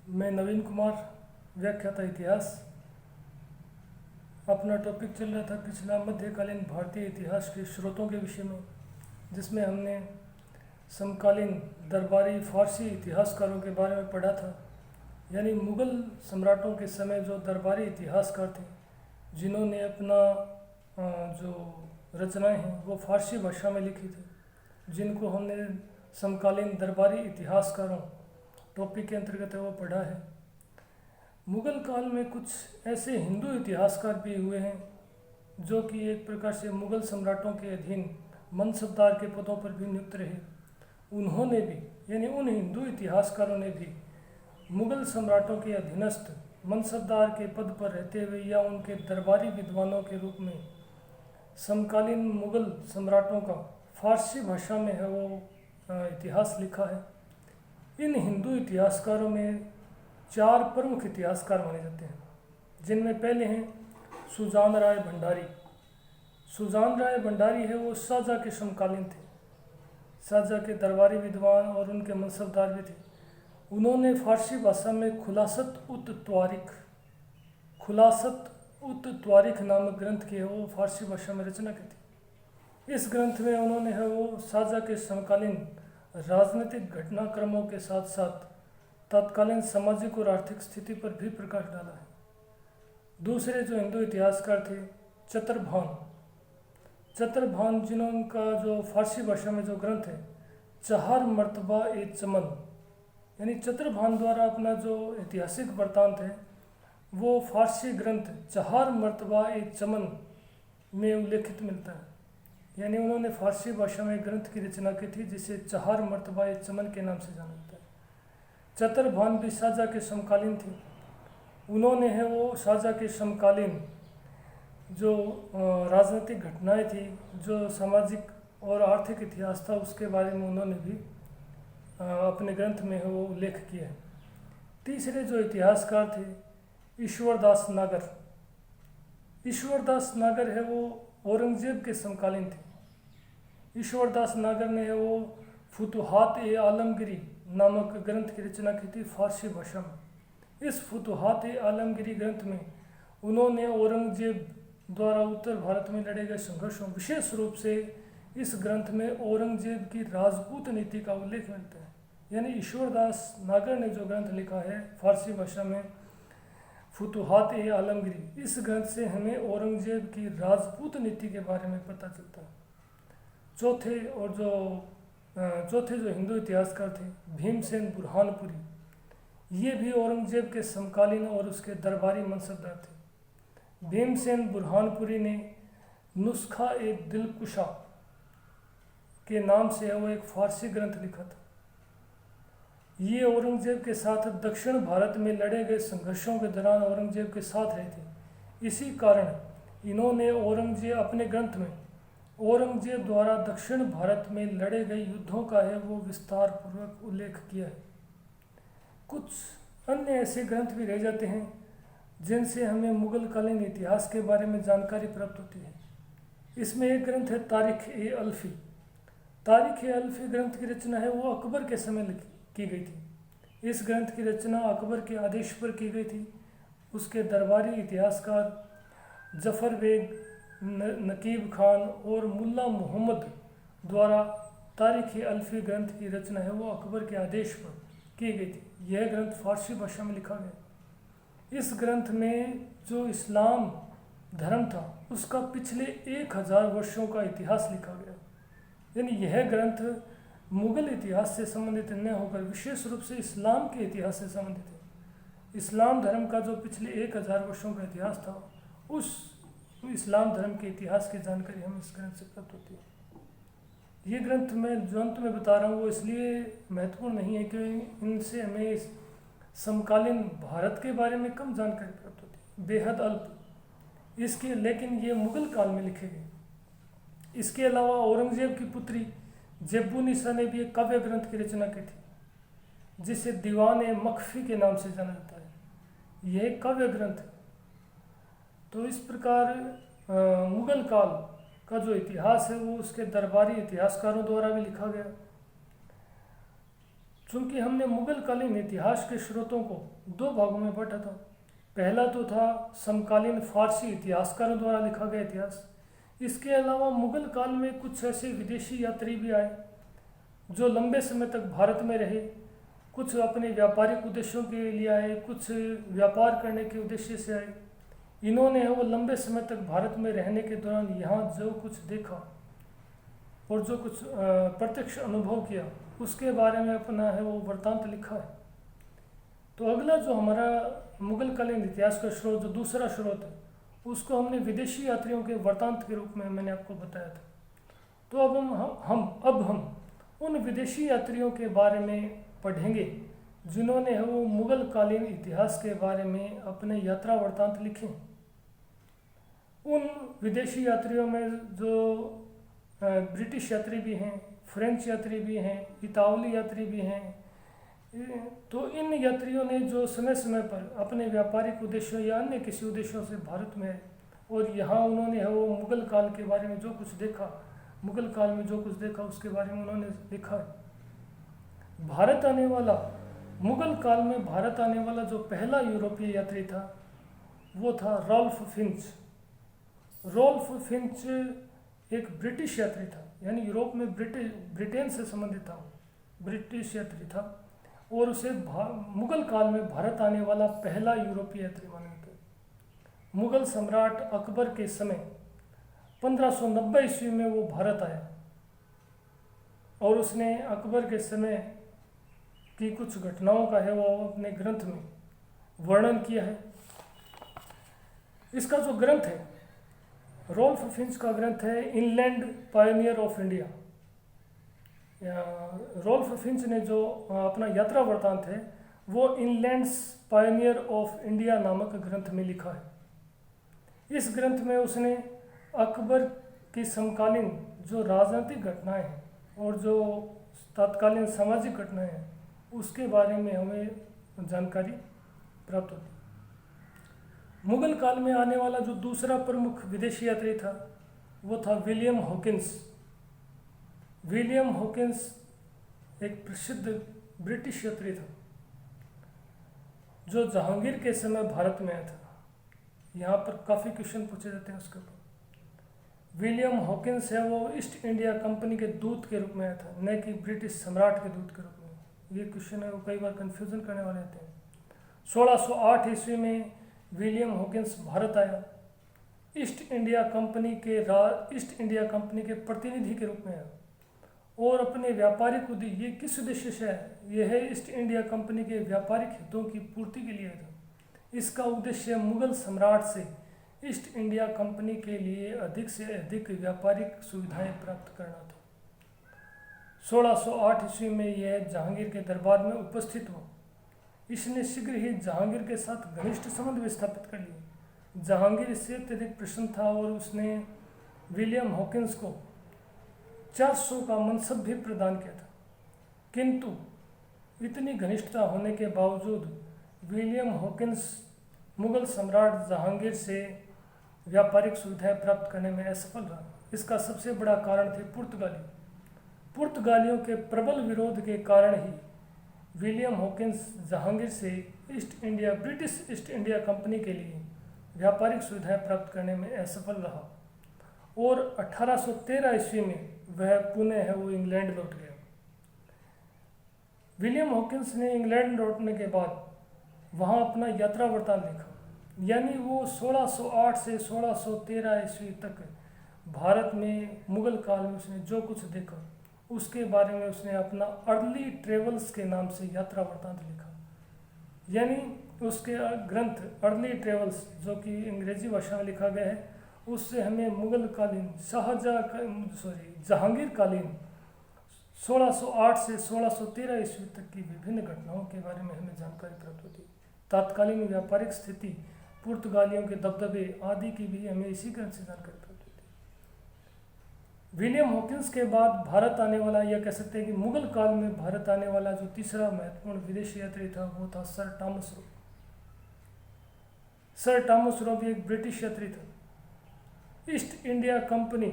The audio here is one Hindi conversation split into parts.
मैं नवीन कुमार, व्याख्याता इतिहास। अपना टॉपिक चल रहा था पिछला मध्यकालीन भारतीय इतिहास के स्रोतों के विषय में, जिसमें हमने समकालीन दरबारी फारसी इतिहासकारों के बारे में पढ़ा था। यानी मुग़ल सम्राटों के समय जो दरबारी इतिहासकार थे, जिन्होंने अपना जो रचनाएं हैं वो फारसी भाषा में लिखी थी, जिनको हमने समकालीन दरबारी इतिहासकारों टॉपिक के अंतर्गत वो पढ़ा है। मुग़ल काल में कुछ ऐसे हिंदू इतिहासकार भी हुए हैं जो कि एक प्रकार से मुग़ल सम्राटों के अधीन मनसबदार के पदों पर भी नियुक्त रहे। उन्होंने भी, यानी उन हिंदू इतिहासकारों ने भी मुग़ल सम्राटों के अधीनस्थ मनसबदार के पद पर रहते हुए या उनके दरबारी विद्वानों के रूप में समकालीन मुग़ल सम्राटों का फारसी भाषा में है वो इतिहास लिखा है। इन हिंदू इतिहासकारों में 4 प्रमुख इतिहासकार माने जाते हैं, जिनमें पहले हैं सुजान राय भंडारी। सुजान राय भंडारी है वो शाहजहाँ के समकालीन थे, शाहजहाँ के दरबारी विद्वान और उनके मनसबदार भी थे। उन्होंने फारसी भाषा में खुलासत उत त्वारिख नामक ग्रंथ की है वो फारसी भाषा में रचना की थी। इस ग्रंथ में उन्होंने है वो शाहजहाँ के समकालीन राजनीतिक घटनाक्रमों के साथ साथ तत्कालीन सामाजिक और आर्थिक स्थिति पर भी प्रकाश डाला है। दूसरे जो हिंदू इतिहासकार थे चतरभान, जिनका जो फारसी भाषा में जो ग्रंथ है चहार मर्तबा ए चमन, यानी चतरभान द्वारा अपना जो ऐतिहासिक वृत्तांत है वो फारसी ग्रंथ चहार मर्तबा ए चमन में उल्लेखित मिलता है। यानी उन्होंने फारसी भाषा में ग्रंथ की रचना की थी जिसे चहार मर्तबा ए चमन के नाम से जाना जाता है। चतरभान भी शाहजहाँ के समकालीन थे। उन्होंने है वो शाहजहाँ के समकालीन जो राजनीतिक घटनाएं थी, जो सामाजिक और आर्थिक इतिहास था, उसके बारे में उन्होंने भी अपने ग्रंथ में है वो उल्लेख किया है। तीसरे जो इतिहासकार थे ईश्वरदास नागर है वो औरंगजेब के समकालीन थे। ईश्वरदास नागर ने है वो फुतुहात ए आलमगिरी नामक ग्रंथ की रचना की थी फारसी भाषा में। इस फुतुहात ए आलमगिरी ग्रंथ में उन्होंने औरंगजेब द्वारा उत्तर भारत में लड़े गए संघर्षों, विशेष रूप से इस ग्रंथ में औरंगजेब की राजपूत नीति का उल्लेख मिलता है। यानी ईश्वरदास नागर ने जो ग्रंथ लिखा है फारसी भाषा में फुतुहात ए आलमगिरी, इस ग्रंथ से हमें औरंगजेब की राजपूत नीति के बारे में पता चलता है। चौथे जो हिंदू इतिहासकार थे भीमसेन बुरहानपुरी, ये भी औरंगजेब के समकालीन और उसके दरबारी मनसबदार थे। भीमसेन बुरहानपुरी ने नुस्खा ए दिलकुशा के नाम से वो एक फारसी ग्रंथ लिखा था। ये औरंगजेब के साथ दक्षिण भारत में लड़े गए संघर्षों के दौरान औरंगजेब के साथ रहे थे। इसी कारण इन्होंने अपने ग्रंथ में औरंगजेब द्वारा दक्षिण भारत में लड़े गए युद्धों का है वो विस्तार पूर्वक उल्लेख किया है। कुछ अन्य ऐसे ग्रंथ भी रह जाते हैं जिनसे हमें मुग़ल कालीन इतिहास के बारे में जानकारी प्राप्त होती है। इसमें एक ग्रंथ है तारीख ए अल्फ़ी ग्रंथ की रचना है वो अकबर के समय की गई थी। इस ग्रंथ की रचना अकबर के आदेश पर की गई थी। उसके दरबारी इतिहासकार जफ़र बेग, नकीब खान और मुल्ला मोहम्मद द्वारा तारीख ए अल्फ़ी ग्रंथ की रचना है वो अकबर के आदेश पर की गई थी। यह ग्रंथ फारसी भाषा में लिखा गया। इस ग्रंथ में जो इस्लाम धर्म था उसका पिछले 1000 वर्षों का इतिहास लिखा गया। यानी यह ग्रंथ मुग़ल इतिहास से संबंधित न होकर विशेष रूप से इस्लाम के इतिहास से संबंधित है। इस्लाम धर्म का जो पिछले 1000 वर्षों का इतिहास था, उस इस्लाम धर्म के इतिहास की जानकारी हमें इस ग्रंथ से प्राप्त होती है। ये ग्रंथ मैं जो अंत में बता रहा हूँ वो इसलिए महत्वपूर्ण नहीं है कि इनसे हमें समकालीन भारत के बारे में कम जानकारी प्राप्त होती है, बेहद अल्प इसके, लेकिन ये मुग़ल काल में लिखे गए। इसके अलावा औरंगजेब की पुत्री जेबुनिसा ने भी एक काव्य ग्रंथ की रचना की थी जिसे दीवान ए मखफ़ी के नाम से जाना जाता है। यह एक काव्य ग्रंथ है। तो इस प्रकार मुग़ल काल का जो इतिहास है वो उसके दरबारी इतिहासकारों द्वारा भी लिखा गया। चूँकि हमने मुगल कालीन इतिहास के स्रोतों को दो भागों में बांटा था। पहला तो था समकालीन फारसी इतिहासकारों द्वारा लिखा गया इतिहास। इसके अलावा मुगल काल में कुछ ऐसे विदेशी यात्री भी आए जो लंबे समय तक भारत में रहे। कुछ अपने व्यापारिक उद्देश्यों के लिए आए, कुछ व्यापार करने के उद्देश्य से आए। इन्होंने वो लंबे समय तक भारत में रहने के दौरान यहाँ जो कुछ देखा और जो कुछ प्रत्यक्ष अनुभव किया उसके बारे में अपना है वो वृत्तांत लिखा है। तो अगला जो हमारा मुगल कालीन इतिहास का स्रोत, जो दूसरा स्रोत है, उसको हमने विदेशी यात्रियों के वृत्तांत के रूप में मैंने आपको बताया था। तो अब हम उन विदेशी यात्रियों के बारे में पढ़ेंगे जिन्होंने वो मुगल कालीन इतिहास के बारे में अपने यात्रा वृत्तांत लिखे। उन विदेशी यात्रियों में जो ब्रिटिश यात्री भी हैं, फ्रेंच यात्री भी हैं, इतावली यात्री भी हैं। तो इन यात्रियों ने जो समय समय पर अपने व्यापारिक उद्देश्यों या अन्य किसी उद्देश्यों से भारत में आए और यहाँ उन्होंने वो मुगल काल के बारे में जो कुछ देखा, मुगल काल में जो कुछ देखा उसके बारे में उन्होंने लिखा है। भारत आने वाला, मुगल काल में भारत आने वाला जो पहला यूरोपीय यात्री था वो था रॉल्फ फिंच। रॉल्फ फिंच एक ब्रिटिश यात्री था, यानी यूरोप में ब्रिटेन से संबंधित था, ब्रिटिश यात्री था और उसे मुगल काल में भारत आने वाला पहला यूरोपीय यात्री माने जाते। मुगल सम्राट अकबर के समय 1590 ईस्वी में वो भारत आया और उसने अकबर के समय की कुछ घटनाओं का है वो अपने ग्रंथ में वर्णन किया है। इसका जो ग्रंथ है, रॉल्फ फिंच का ग्रंथ है inland pioneer of India. Ralph Finch ने जो अपना यात्रा वृत्तांत है वो इनलैंड्स पायनियर ऑफ इंडिया नामक ग्रंथ में लिखा है। इस ग्रंथ में उसने अकबर की समकालीन जो राजनीतिक घटनाएं हैं और जो तत्कालीन सामाजिक घटनाएं हैं उसके बारे में हमें जानकारी प्राप्त होती है। मुगल काल में आने वाला जो दूसरा प्रमुख विदेशी यात्री था वो था विलियम हॉकिंस। विलियम हॉकिंस एक प्रसिद्ध ब्रिटिश यात्री था जो जहांगीर के समय भारत में आया था। यहाँ पर काफ़ी क्वेश्चन पूछे जाते हैं उसके ऊपर। विलियम हॉकिंस है वो ईस्ट इंडिया कंपनी के दूत के रूप में आया था, न कि ब्रिटिश सम्राट के दूत के रूप में। ये क्वेश्चन है वो कई बार कन्फ्यूज़न करने वाले होते हैं। 1608 ईस्वी में विलियम हॉकिंस भारत आया। ईस्ट इंडिया कंपनी के प्रतिनिधि के रूप में आया और अपने व्यापारिक उद्देश्य, ये किस उद्देश्य से है, यह है ईस्ट इंडिया कंपनी के व्यापारिक हितों की पूर्ति के लिए था। इसका उद्देश्य मुगल सम्राट से ईस्ट इंडिया कंपनी के लिए अधिक से अधिक व्यापारिक सुविधाएं प्राप्त करना था। 1608 ईस्वी में यह जहांगीर के दरबार में उपस्थित हुआ। इसने शीघ्र ही जहांगीर के साथ घनिष्ठ संबंध भी स्थापित कर लिए। जहांगीर इससे अत्यधिक प्रसन्न था और उसने विलियम हॉकिंस को 400 का मनसब भी प्रदान किया था। किंतु इतनी घनिष्ठता होने के बावजूद विलियम हॉकिंस मुगल सम्राट जहांगीर से व्यापारिक सुविधाएं प्राप्त करने में असफल रहा। इसका सबसे बड़ा कारण थे पुर्तगालियों के प्रबल विरोध के कारण ही विलियम हॉकिंस जहांगीर से ब्रिटिश ईस्ट इंडिया कंपनी के लिए व्यापारिक सुविधाएं प्राप्त करने में असफल रहा और 1813 ईस्वी में वह पुनः है वो इंग्लैंड लौट गया। विलियम हॉकिंस ने इंग्लैंड लौटने के बाद वहाँ अपना यात्रा वृत्तांत लिखा, यानी वो 1608 से 1613 ईस्वी तक भारत में मुगल काल में उसने जो कुछ देखा उसके बारे में उसने अपना अर्ली ट्रेवल्स के नाम से यात्रा वृत्तांत लिखा। यानी उसके ग्रंथ अर्ली ट्रेवल्स, जो कि अंग्रेजी भाषा में लिखा गया है, उससे हमें मुगल कालीन जहांगीर कालीन 1608 से 1613 ईस्वी तक की विभिन्न घटनाओं के बारे में हमें जानकारी प्राप्त होती है। तात्कालीन व्यापारिक स्थिति, पुर्तगालियों के दबदबे आदि की भी हमें इसी ग्रंथ से जानकारी प्राप्त होती है। विलियम हॉकिंस के बाद भारत आने वाला, या कह सकते हैं कि मुगल काल में भारत आने वाला जो तीसरा महत्वपूर्ण विदेशी यात्री था वो था sir Thomas Roe. Sir Thomas Roe भी एक ब्रिटिश यात्री था। ईस्ट इंडिया कंपनी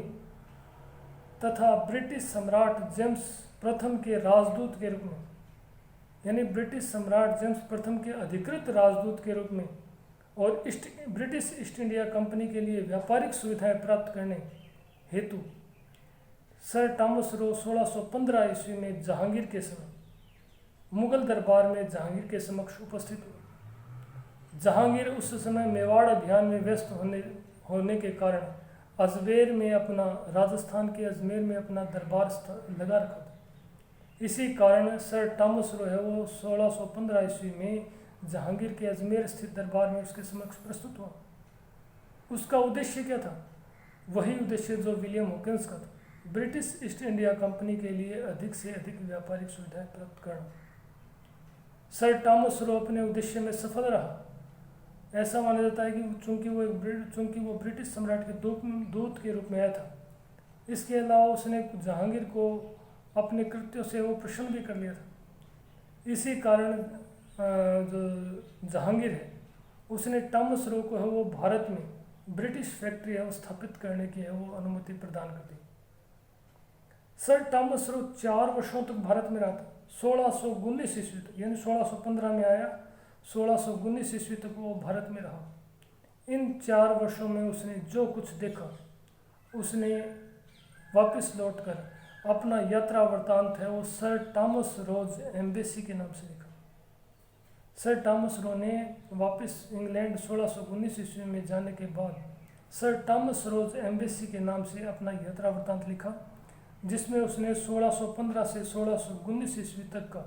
तथा ब्रिटिश सम्राट जेम्स प्रथम के राजदूत के रूप में यानी ब्रिटिश सम्राट जेम्स प्रथम के अधिकृत राजदूत के रूप में और ब्रिटिश ईस्ट इंडिया कंपनी के लिए व्यापारिक सुविधाएं प्राप्त करने हेतु सर टॉमस रो 1615 ईस्वी में जहांगीर के समय मुगल दरबार में जहांगीर के समक्ष उपस्थित हुए। जहांगीर उस समय मेवाड़ अभियान में व्यस्त होने के कारण अजमेर में अपना राजस्थान के अजमेर में अपना दरबार लगा रखा था। इसी कारण सर टॉमस रो है वो 1615 ईस्वी में जहांगीर के अजमेर स्थित दरबार में उसके समक्ष प्रस्तुत हुआ। उसका उद्देश्य क्या था? वही उद्देश्य जो विलियम हॉकिंस का था, ब्रिटिश ईस्ट इंडिया कंपनी के लिए अधिक से अधिक व्यापारिक सुविधाएं प्राप्त करना। सर टॉमस रो अपने उद्देश्य में सफल रहा। ऐसा माना जाता है कि चूंकि वो ब्रिटिश सम्राट के दूत के रूप में आया था, इसके अलावा उसने जहांगीर को अपने कृत्यों से वो प्रसन्न भी कर लिया था। इसी कारण जो जहांगीर है उसने टॉमस रो को है वो भारत में ब्रिटिश फैक्ट्री है वो स्थापित करने की है वो अनुमति प्रदान कर दी। सर टॉमस रो 4 वर्षों तक भारत में रहा था। 1619 ईस्वी तक, यानी 1615 में आया, 1619 ईस्वी तक वो भारत में रहा। इन 4 वर्षों में उसने जो कुछ देखा उसने वापस लौटकर अपना यात्रा वृत्तांत है वो सर टॉमस रोज एम्बेसी के नाम से लिखा। सर टॉमस रो ने वापस इंग्लैंड 1619 ईस्वी में जाने के बाद सर टॉमस रोज एम्बेसी के नाम से अपना यात्रा वृत्तांत लिखा, जिसमें उसने 1615 से 1619 ईस्वी तक का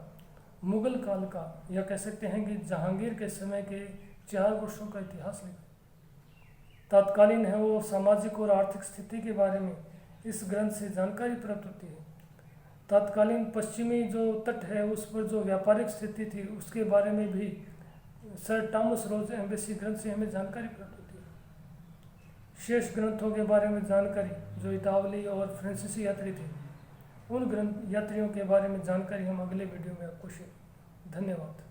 मुगल काल का, या कह सकते हैं कि जहांगीर के समय के 4 वर्षों का इतिहास लिखा। तत्कालीन है वो सामाजिक और आर्थिक स्थिति के बारे में इस ग्रंथ से जानकारी प्राप्त होती है। तत्कालीन पश्चिमी जो तट है उस पर जो व्यापारिक स्थिति थी उसके बारे में भी सर टॉमस रोज एम्बेसी ग्रंथ से हमें जानकारी प्राप्त होती है। शेष ग्रंथों के बारे में जानकारी जो इतावली और फ्रांसीसी यात्री थे, उन ग्रंथ यात्रियों के बारे में जानकारी हम अगले वीडियो में आपको शेयर। धन्यवाद।